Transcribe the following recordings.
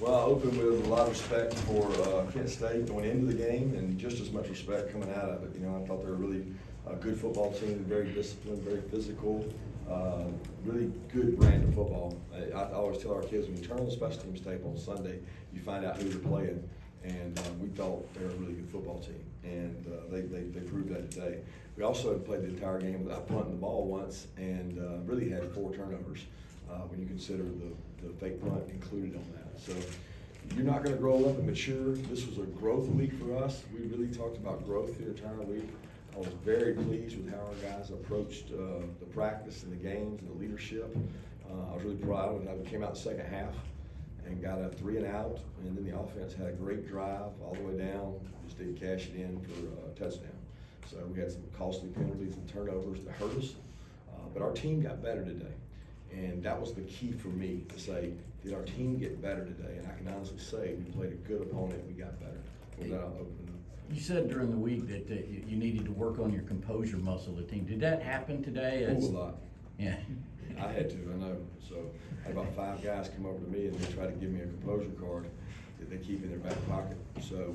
Well, I opened with a lot of respect for Kent State going into the game and just as much respect coming out of it. You know, I thought they were really a good football team, very disciplined, very physical, really good brand of football. I always tell our kids, when you turn on the special teams tape on Sunday, you find out who they're playing. And we thought they were a really good football team, and they proved that today. We also had played the entire game without punting the ball once, and really had 4 turnovers when you consider the fake punt included on that. So you're not going to grow up and mature. This was a growth week for us. We really talked about growth the entire week. I was very pleased with how our guys approached the practice and the games and the leadership. I was really proud of it. I came out the second half and got a 3 and out, and then the offense had a great drive all the way down, just didn't cash it in for a touchdown. So we had some costly penalties and turnovers that hurt us, but our team got better today. And that was the key for me to say, did our team get better today? And I can honestly say we played a good opponent, we got better. Without opening up. You said during the week that you needed to work on your composure muscle of the team. Did that happen today? A lot. Yeah. I had to, I know. So I had about 5 guys come over to me and they tried to give me a composure card that they keep in their back pocket. So,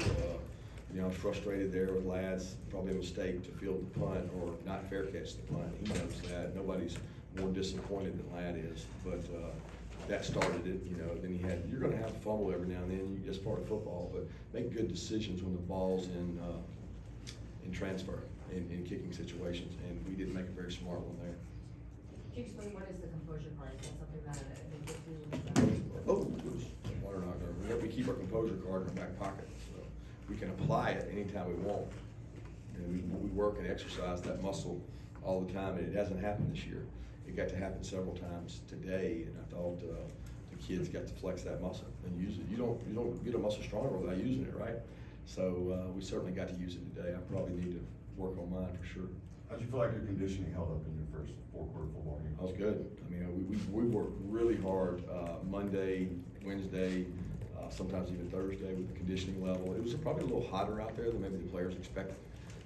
you know, I was frustrated there with lads, probably a mistake to field the punt or not fair catch the punt. He knows that. Nobody's more disappointed than Lad is, but that started it, you know. Then you're going to have a fumble every now and then. That's part of football, but make good decisions when the ball's in transfer, in kicking situations, and we didn't make a very smart one there. Can you explain what is the composure card? Is that something that they get to? Oh, water knocker. We keep our composure card in our back pocket, so we can apply it anytime we want. And we work and exercise that muscle all the time, and it hasn't happened this year. It got to happen several times today, and I thought the kids got to flex that muscle and use it. You don't get a muscle stronger without using it, right? So we certainly got to use it today. I probably need to work on mine for sure. How'd you feel like your conditioning held up in your first 4-quarter football game? I was good. I mean, we worked really hard Monday, Wednesday, sometimes even Thursday with the conditioning level. It was probably a little hotter out there than maybe the players expected.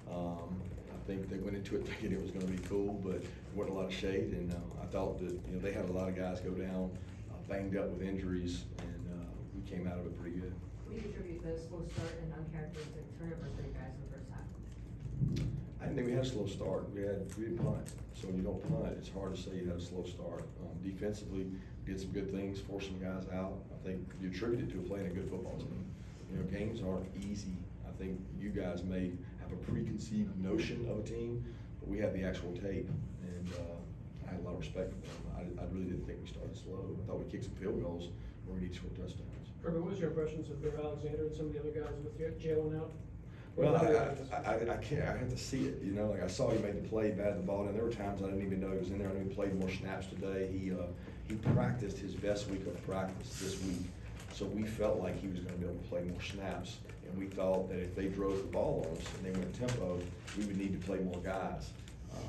I think they went into it thinking it was going to be cool, but there wasn't a lot of shade, and I thought that, you know, they had a lot of guys go down banged up with injuries, and we came out of it pretty good. What do you attribute the slow start and uncharacteristic turnovers for you guys in the first half? I didn't think we had a slow start. We didn't punt. So when you don't punt, it's hard to say you had a slow start. Defensively, we did some good things, forced some guys out. I think you attribute it to playing a good football team. You know, games aren't easy. I think you guys may have a preconceived notion of a team, but we have the actual tape, and I had a lot of respect for them. I really didn't think we started slow. I thought we kicked some field goals where we need to score touchdowns. Kirby, what was your impressions of Bear Alexander and some of the other guys with Jalen out? Well, I can't. I had to see it. You know, like I saw he made the play, batted the ball in. There were times I didn't even know he was in there. I knew he played more snaps today. He practiced his best week of practice this week, so we felt like he was going to be able to play more snaps. And we thought that if they drove the ball on us and they went tempo, we would need to play more guys.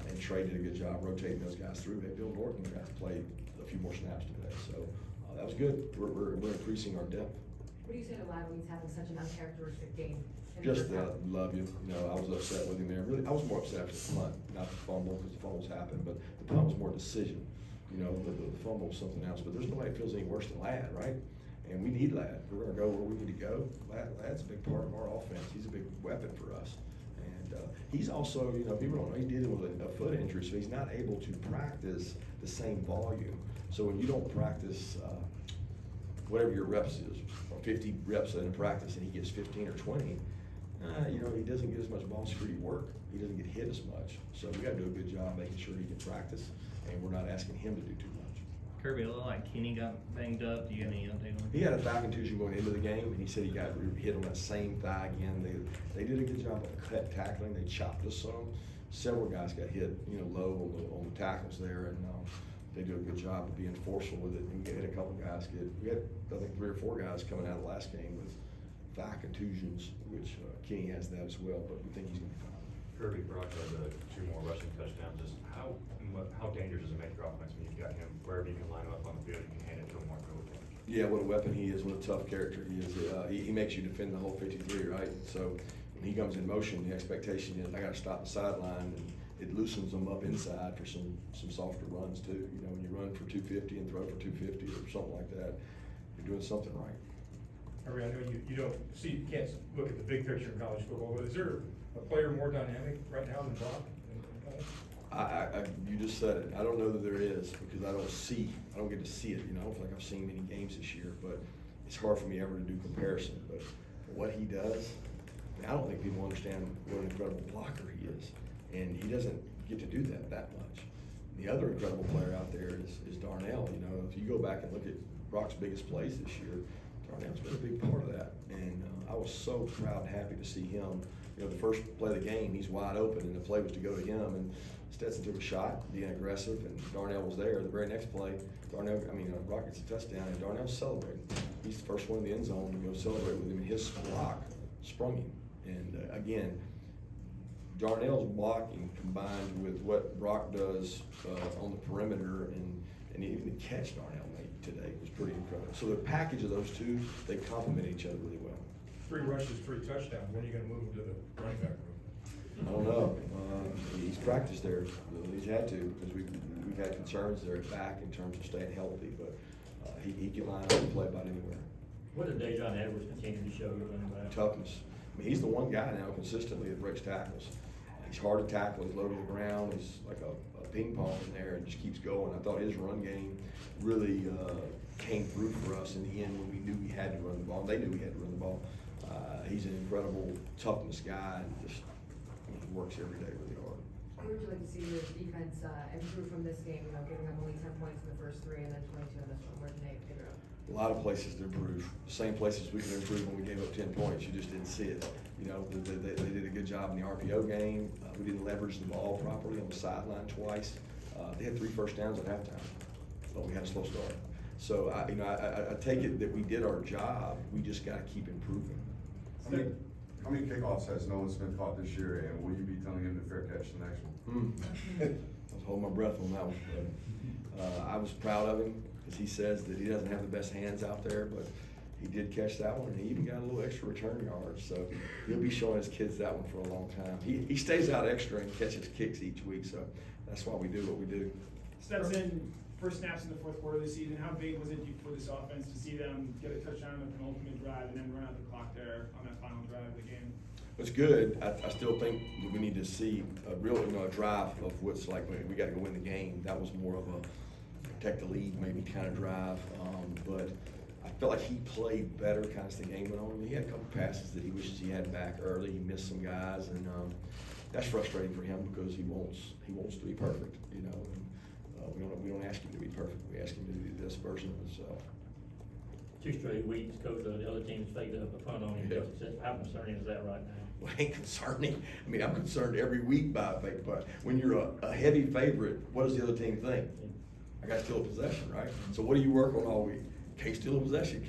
And Trey did a good job rotating those guys through. Bill Norton got to play a few more snaps today, so that was good. We're increasing our depth. What do you say to Lad when he's having such an uncharacteristic game? Just love you. You know, I was upset with him there. Really, I was more upset after the punt, not the fumble, because the fumbles happened, but the punt was more decision. You know, the fumble was something else. But there's nobody that feels any worse than Lad, right? And we need Lad. We're going to go where we need to go. Lad's a big part of our offense. He's a big weapon for us. And he's also, you know, people don't know, he did it with a foot injury, so he's not able to practice the same volume. So when you don't practice whatever your reps is, or 50 reps in a practice, and he gets 15 or 20, you know, he doesn't get as much ball security work. He doesn't get hit as much. So we got to do a good job making sure he can practice, and we're not asking him to do too much. Kirby, it looked like Kenny got banged up. Do you have any update on He had a thigh contusion going into the game, and he said he got hit on that same thigh again. They did a good job of tackling. They chopped us some. Several guys got hit, you know, low on the tackles there, and they do a good job of being forceful with it. And we had a couple guys we had, I think, 3 or 4 guys coming out of the last game with thigh contusions, which Kenny has that as well, but we think he's going to be fine. Kirby Brock had 2 more rushing touchdowns. Just how dangerous does it make your offense when you've got him wherever you can line him up on the field, you can hand it to him more quickly? Yeah, what a weapon he is, what a tough character he is. He makes you defend the whole 53, right? So when he comes in motion, the expectation is I got to stop the sideline, and it loosens them up inside for some softer runs too. You know, when you run for 250 and throw for 250 or something like that, you're doing something right. Kirby, I know you don't see, you can't look at the big picture in college football, but is there a player more dynamic right now than Brock in college? You just said it. I don't know that there is because I don't get to see it. You know, I don't feel like I've seen many games this year, but it's hard for me ever to do comparison. But what he does, I don't think people understand what an incredible blocker he is. And he doesn't get to do that much. The other incredible player out there is Darnell. You know, if you go back and look at Brock's biggest plays this year, Darnell's been a big part of that. And I was so proud and happy to see him. You know, the first play of the game, he's wide open, and the play was to go to him. And Stetson took a shot, being aggressive, and Darnell was there. The very next play, Brock gets a touchdown, and Darnell's celebrating. He's the first one in the end zone to go celebrate with him, and his block sprung him. And again, Darnell's blocking combined with what Brock does on the perimeter, and even the catch Darnell made today was pretty incredible. So the package of those two, they complement each other really well. 3 rushes, 3 touchdowns. When are you gonna move him to the running back room? I don't know. He's practiced there. He's had to because we've had concerns there at back in terms of staying healthy, but he can line up and play about anywhere. What did Dejon Edwards continue to show you running back? Toughness. I mean, he's the one guy now consistently that breaks tackles. He's hard to tackle. He's low to the ground. He's like a ping pong in there and just keeps going. I thought his run game really came through for us in the end when we knew we had to run the ball. They knew we had to run the ball. He's an incredible toughness guy, and just he works every day really hard. How would you like to see your defense improve from this game, you know, giving them only 10 points in the first 3 and then 22 in this one? Where can they figure out? A lot of places to improve. Same places we can improve when we gave up 10 points. You just didn't see it. You know, they did a good job in the RPO game. We didn't leverage the ball properly on the sideline twice. They had 3 first downs at halftime, but we had a slow start. So I take it that we did our job. We just got to keep improving. How many kickoffs has Nolan Smith caught this year, and will you be telling him to fair catch the next one? I was holding my breath on that one, but I was proud of him because he says that he doesn't have the best hands out there, but he did catch that one, and he even got a little extra return yards. So he'll be showing his kids that one for a long time. He stays out extra and catches kicks each week, so that's why we do what we do. Stetson, first snaps in the fourth quarter of the season, how big was it for this offense to see them get a touchdown on the penultimate drive and then run out the clock there on that final drive of the game? It's good. I still think that we need to see a real, a drive of what's like, we got to go win the game. That was more of a protect the lead maybe kind of drive. But I felt like he played better kind of as the game went on. He had a couple passes that he wishes he had back early. He missed some guys, and that's frustrating for him because he wants to be perfect, you know. And, we don't ask him to be perfect. We ask him to be the best version of himself. 2 straight weeks, coach, the other team's faked up a punt on him. Yeah. How concerning is that right now? Well, it ain't concerning. I mean, I'm concerned every week by a fake punt. When you're a heavy favorite, what does the other team think? I got to steal a possession, right? So what do you work on all week? Can't steal a possession,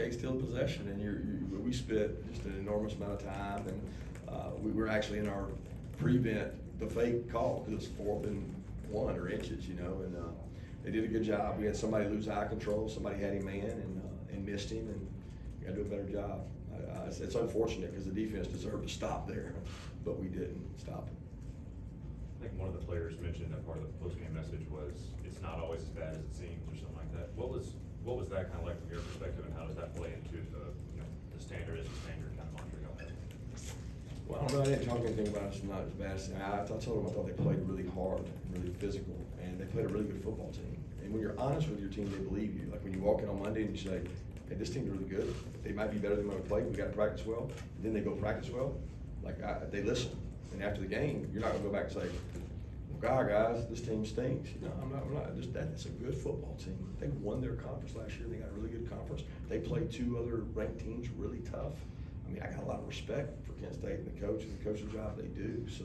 and we spent just an enormous amount of time, and we were actually in our prevent the fake call because it's 4th and 1 or inches, you know, and they did a good job. We had somebody lose eye control, somebody had him man and missed him, and we got to do a better job. It's unfortunate because the defense deserved to stop there, but we didn't stop it. I think one of the players mentioned that part of the postgame message was it's not always as bad as it seems or something like that. What was that kind of like from your perspective, and how does that play into the standard is the standard kind of mantra y'all have? Well, I don't know, I didn't talk anything about it's not as bad as, I told them I thought they played really hard, really physical, and they played a really good football team. And when you're honest with your team, they believe you. Like when you walk in on Monday and you say, hey, this team's really good. They might be better than we played. We got to practice well. And then they go practice well. They listen. And after the game, you're not going to go back and say, well, God, guys, this team stinks. You know, I'm not. Just that's a good football team. They won their conference last year. They got a really good conference. They played 2 other ranked teams really tough. I mean, I got a lot of respect for Kent State and the coaching job they do. So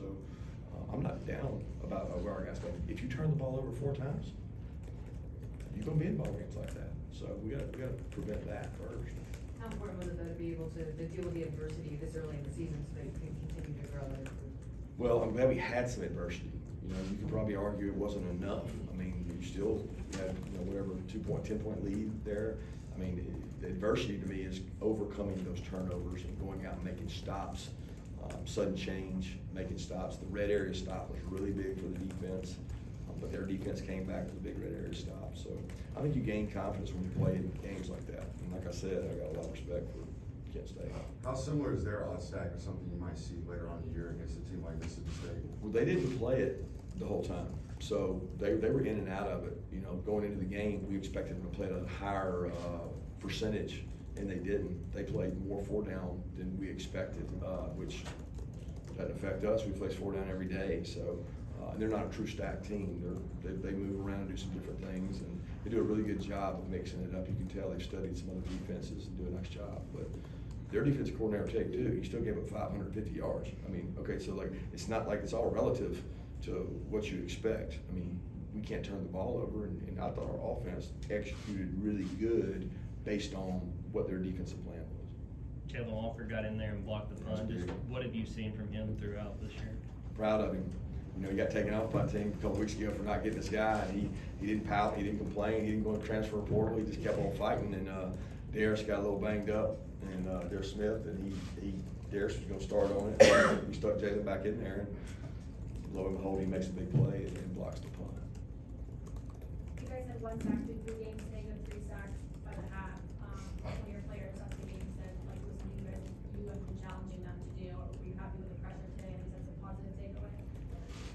I'm not down about where our guys go. If you turn the ball over 4 times, you're going to be in ball games like that. So we got to prevent that first. How important was it though to be able to deal with the adversity this early in the season so that you can continue to grow and improve? Well, I'm glad we had some adversity. You know, you could probably argue it wasn't enough. I mean, you still had, whatever, 10-point lead there. I mean, the adversity to me is overcoming those turnovers and going out and making stops, sudden change, making stops. The red area stop was really big for the defense, but their defense came back with a big red area stop. So I think you gain confidence when you play in games like that. And like I said, I got a lot of respect for Kent State. How similar is their odd stack to something you might see later on in the year against a team like Mississippi State? Well, they didn't play it the whole time, so they were in and out of it. You know, going into the game, we expected them to play at a higher percentage, and they didn't. They played more 4 down than we expected, which doesn't affect us. We play 4 down every day, so they're not a true stack team. They move around and do some different things, and they do a really good job of mixing it up. You can tell they've studied some other defenses and do a nice job. But their defensive coordinator will take too. He still gave up 550 yards. I mean, okay, so like it's not like it's all relative to what you expect. I mean, we can't turn the ball over, and I thought our offense executed really good based on what their defensive plan was. Kevin Walker got in there and blocked the punt. Just what have you seen from him throughout this year? Proud of him. You know, he got taken off by a team a couple weeks ago for not getting this guy, and he didn't pout, he didn't complain, he didn't go to transfer portal, he just kept on fighting, and Darius got a little banged up, and Darius Smith, and Darius was gonna start on it. We stuck Jalen back in there, and lo and behold, he makes a big play and blocks the punt. You guys had 1 sack through 3 games, today you have 3 sacks by the half. One of your players after the game said, like, it was something you have been challenging them to do. Were you happy with the pressure today? At least that's a positive takeaway.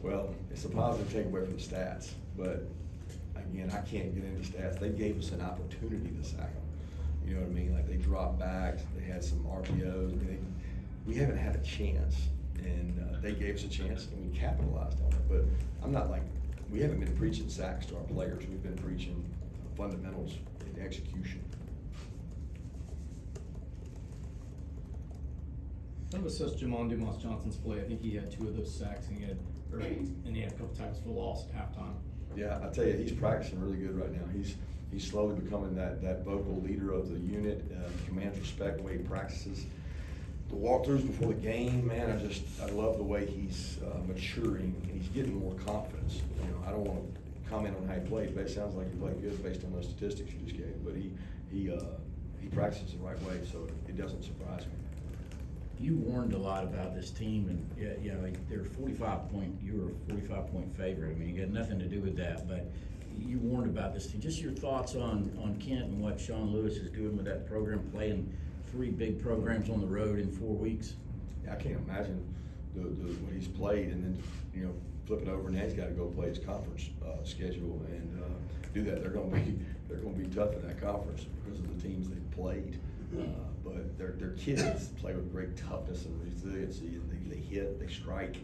Well, it's a positive takeaway from the stats, but again, I can't get into stats. They gave us an opportunity to sack them. You know what I mean? Like, they dropped back, they had some RPOs. I mean, we haven't had a chance, and they gave us a chance, and we capitalized on it. But I'm not like, we haven't been preaching sacks to our players. We've been preaching fundamentals and execution. How do you assess Jamon Dumas Johnson's play? I think he had 2 of those sacks, and he had a couple tackles for loss at halftime. Yeah, I tell you, he's practicing really good right now. He's slowly becoming that vocal leader of the unit. He commands respect the way he practices. The walkthroughs before the game, man, I love the way he's maturing, and he's getting more confidence. You know, I don't want to comment on how he played, but it sounds like he played good based on those statistics you just gave. But he practices the right way, so it doesn't surprise me. You warned a lot about this team, and you know, they're 45-point. You were a 45-point favorite. I mean, you got nothing to do with that, but you warned about this team. Just your thoughts on Kent and what Sean Lewis is doing with that program, playing 3 big programs on the road in 4 weeks. Yeah, I can't imagine what he's played, and then flip it over, and now he's got to go play his conference schedule and do that. They're going to be tough in that conference because of the teams they've played. But their kids play with great toughness and resiliency, and they hit, they strike,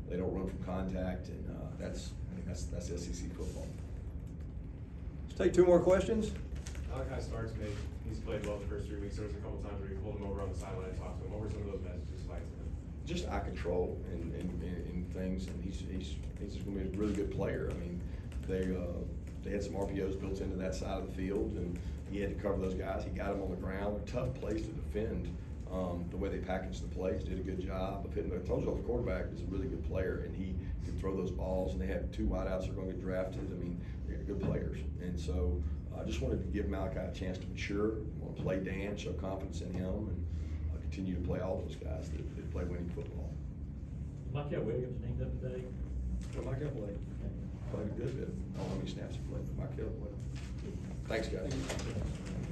they don't run from contact, and that's SEC football. Let's take 2 more questions. Malachi Starks he's played well the first 3 weeks. There was a couple times where you pulled him over on the sideline and talked to him. What were some of those messages like to him? Just eye control and things, and he's just going to be a really good player. I mean, they had some RPOs built into that side of the field, and he had to cover those guys. He got them on the ground. They're tough plays to defend. The way they packaged the plays, did a good job of hitting. I told you the quarterback is a really good player, and he can throw those balls. And they have 2 wideouts that are going to get drafted. I mean, they're good players, and so I just wanted to give Malachi a chance to mature, want to play Dan, show confidence in him, and continue to play all those guys that play winning football. Michael Williams named up today. Well, Michael played a good bit. I don't know how many snaps he played, but Michael played. Thanks, guys.